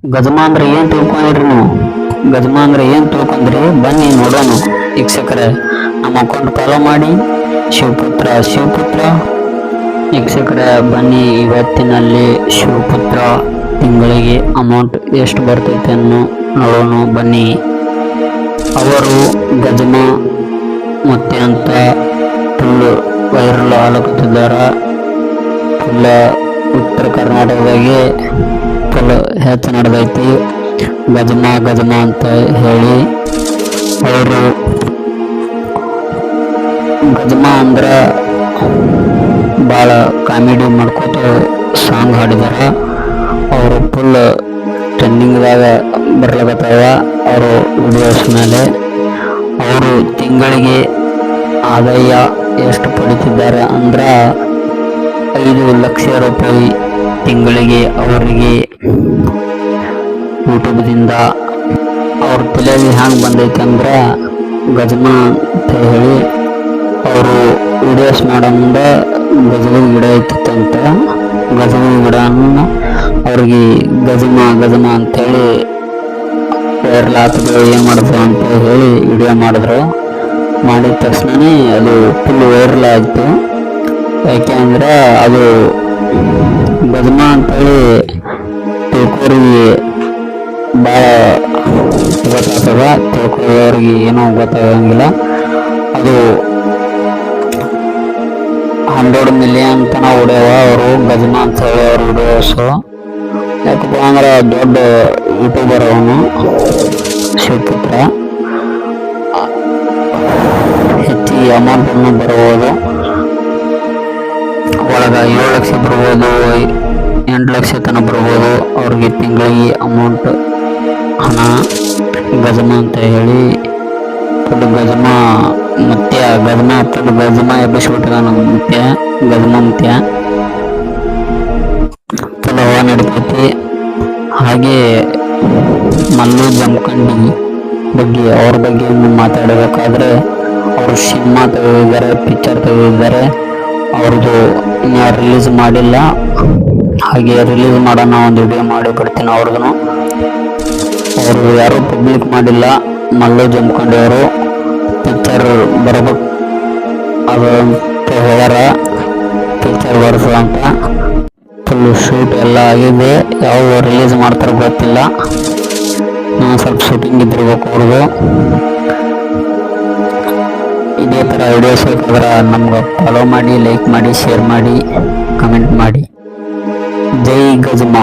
ಗಜಮ ಅಂದ್ರೆ ಏನ್ ತಿಳ್ಕೊಂಡ್ರಿ ನೀವು? ಗಜಮ ಅಂದ್ರೆ ಏನ್ ತಿಳ್ಕೊಂಡ್ರಿ ಬನ್ನಿ ನೋಡೋಣ ವೀಕ್ಷಕರೇ. ನಮ್ಮ ಅಕೌಂಟ್ ಫಾಲೋ ಮಾಡಿ. ಶಿವಪುತ್ರ ವೀಕ್ಷಕರೇ ಬನ್ನಿ, ಇವತ್ತಿನಲ್ಲಿ ಶಿವಪುತ್ರ ತಿಂಗಳಿಗೆ ಅಮೌಂಟ್ ಎಷ್ಟು ಬರ್ತೈತೆ ಅನ್ನೋ ನೋಡೋಣ ಬನ್ನಿ. ಅವರು ಗಜಮ ಮತ್ತೆ ಅಂತ ಫುಲ್ ವೈರಲ್ ಆಲಕತ್ತಿದ್ದಾರ. ಫುಲ್ ಉತ್ತರ ಕರ್ನಾಟಕದಾಗೆ ಫುಲ್ ಹೆಚ್ಚು ನಡೆದೈತಿ ಗಜಮ ಅಂತ ಹೇಳಿ. ಅವರು ಗಜಮ ಅಂದ್ರ ಭಾಳ ಕಾಮಿಡಿ ಮಾಡ್ಕೋತ ಸಾಂಗ್ ಹಾಡಿದಾರ. ಅವರು ಫುಲ್ ಟ್ರೆಂಡಿಂಗ್ದಾಗ ಬರ್ಲಾಗತ್ತವ ಅವರು ವಿಡಿಯೋಸ್ ಮೇಲೆ. ಅವರು ತಿಂಗಳಿಗೆ ಆದಾಯ ಎಷ್ಟು ಪಡಿತಿದ್ದಾರೆ ಅಂದ್ರೆ 5 ಲಕ್ಷ ರೂಪಾಯಿ ತಿಂಗಳಿಗೆ ಅವರಿಗೆ ಯೂಟ್ಯೂಬ್ದಿಂದ. ಅವ್ರ ತಲೆಯಲ್ಲಿ ಹ್ಯಾಂಗೆ ಬಂದೈತೆ ಅಂದ್ರೆ ಗಜಮ ಅಂತ ಹೇಳಿ ಅವರು ವಿಡಿಯೋಸ್ ಮಾಡೋ ಮುಂದೆ ಗಜದ ಗಿಡ ಇತ್ತಿತ್ತಂತ. ಗಜದ ಗಿಡನ ಅವ್ರಿಗೆ ಗಜಮ ಅಂತೇಳಿ ವೈರಲ್ ಆತದ. ಏನು ಮಾಡಿದ್ರು ಅಂತ ಹೇಳಿ ವಿಡಿಯೋ ಮಾಡಿದ್ರು. ಮಾಡಿದ ತಕ್ಷಣನೇ ಅದು ಫುಲ್ ವೈರಲ್ ಆಯಿತು. ಯಾಕೆ ಅಂದ್ರೆ ಅದು ಗಜಮ ಅಂತೇಳಿ ತಿಳ್ಕೋರಿಗೆ ಭಾಳ ಗೊತ್ತಾಗ್ತದ, ತಿಳ್ಕೊಳ್ಳೋರಿಗೆ ಏನೋ ಗೊತ್ತಾಗಂಗಿಲ್ಲ. ಅದು 100 ಮಿಲಿಯನ್ ತನಕ ಹೊಡ್ಯಾವ ಅವರು ಗಜಮ ಅಂತ ಹೇಳಿ ಅವ್ರ ವಿಡಿಯೋಸು. ಯಾಕಪ್ಪ ಅಂದ್ರೆ ದೊಡ್ಡ ಯೂಟ್ಯೂಬರ್ ಅವನು ಶಿವಪುತ್ರ. ಹೆಚ್ಚಿಗೆ ಅಮೌಂಟನ್ನು ಬರ್ಬೋದು. ಒಳಗೆ 7 ಲಕ್ಷ ಬರ್ಬೋದು, 8 ಲಕ್ಷ ತನಕ ಬರ್ಬೋದು ಅವ್ರಿಗೆ ತಿಂಗಳಿಗೆ ಅಮೌಂಟ್ ಹಣ. ಗಜಮ ಅಂತ ಹೇಳಿ ಫುಲ್ ಗಜಮ ಎಬ್ಬಿಸ್ಬಿಟ್ಟಿದ ಗಜಮ ಫುಲ್ ಹವಾ ನಡಿತೈತಿ. ಹಾಗೆ ಮಲ್ಲು ಜಮಖಂಡಿ ಬಗ್ಗೆ, ಅವ್ರ ಬಗ್ಗೆ ಮಾತಾಡಬೇಕಾದ್ರೆ ಅವರು ಸಿನಿಮಾ ತೆಗೆದಿದ್ದಾರೆ, ಪಿಕ್ಚರ್ ತೆಗೆದಿದ್ದಾರೆ. ಅವ್ರದ್ದು ಇನ್ನೂ ರಿಲೀಸ್ ಮಾಡಿಲ್ಲ. ಹಾಗೆ ರಿಲೀಸ್ ಮಾಡೋಣ ಒಂದು ವಿಡಿಯೋ ಮಾಡಿ ಬಿಡ್ತೀನಿ ಅವ್ರದ್ದು. ಅವರು ಯಾರೂ ಪಬ್ಲಿಕ್ ಮಾಡಿಲ್ಲ. ಮಲ್ಲು ಜಮಖಂಡಿ ಅವರು ಪಿಕ್ಚರ್ ಬರಬೇಕು ಅದಂತ ಹೇಳ್ಯಾರ, ಪಿಕ್ಚರ್ ಬರ್ಸೋ ಅಂತ. ಫುಲ್ ಶೂಟ್ ಎಲ್ಲ ಆಗಿದೆ. ಯಾವ ರಿಲೀಸ್ ಮಾಡ್ತಾರೆ ಗೊತ್ತಿಲ್ಲ. ನಾನು ಸ್ವಲ್ಪ ಶೂಟಿಂಗ್ ಇದ್ದಿರ್ಬೇಕು ಅವ್ರದ್ದು. ಇದೇ ಥರ ವಿಡಿಯೋಸ್ ಬೇಕಾದ್ರೆ ನಮ್ಗೆ ಫಾಲೋ ಮಾಡಿ, ಲೈಕ್ ಮಾಡಿ, ಶೇರ್ ಮಾಡಿ, ಕಮೆಂಟ್ ಮಾಡಿ. ಜೈ ಗಜಮ.